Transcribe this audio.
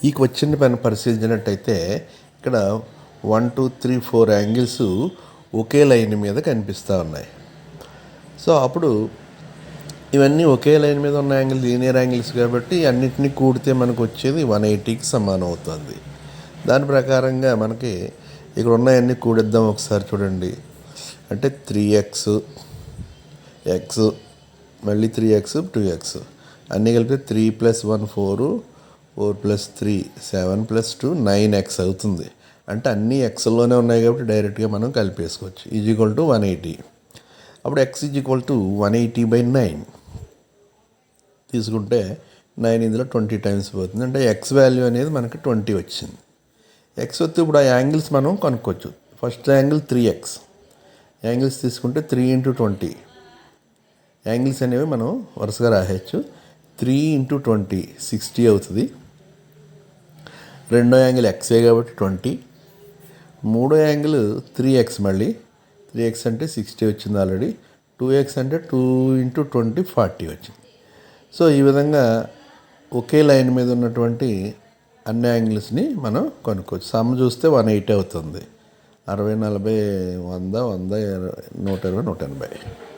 ఈ క్వశ్చన్ పైన పరిశీలించినట్టయితే ఇక్కడ 1 2 3 4 యాంగిల్స్ ఒకే లైన్ మీద కనిపిస్తూ ఉన్నాయి. సో అప్పుడు ఇవన్నీ ఒకే లైన్ మీద ఉన్న యాంగిల్ లీనియర్ యాంగిల్స్ కాబట్టి అన్నిటినీ కూడితే మనకు వచ్చేది 180కి సమానం అవుతుంది. దాని ప్రకారంగా మనకి ఇక్కడ ఉన్నాయన్నీ కూడిద్దాం ఒకసారి చూడండి. అంటే 3x x మళ్ళీ 3x 2x అన్నీ కలిపితే 3 + 1 4 4 + 3 7 + 2 9x అవుతుంది. అంటే అన్నీ ఎక్స్లోనే ఉన్నాయి కాబట్టి డైరెక్ట్గా మనం కలిపేసుకోవచ్చు. = 180. అప్పుడు x = 180/9 తీసుకుంటే 9 ఇందులో 20 టైమ్స్ పోతుంది. అంటే x వాల్యూ అనేది మనకి 20 వచ్చింది. x వస్తే ఇప్పుడు ఆ యాంగిల్స్ మనం కనుక్కోవచ్చు. ఫస్ట్ యాంగిల్ 3x యాంగిల్స్ తీసుకుంటే 3 × 20 యాంగిల్స్ అనేవి మనం వరుసగా రాయచ్చు. 3 × 20 60 అవుతుంది. రెండో యాంగిల్ ఎక్సే కాబట్టి 20. మూడో యాంగిల్ 3x మళ్ళీ 3x అంటే 60 వచ్చింది ఆల్రెడీ. 2x అంటే 2 × 20 40 వచ్చింది. సో ఈ విధంగా ఒకే లైన్ మీద ఉన్నటువంటి అన్ని యాంగిల్స్ని మనం కనుక్కోవచ్చు. సమ్ చూస్తే 180 అవుతుంది. 60 40 100 100 120 180.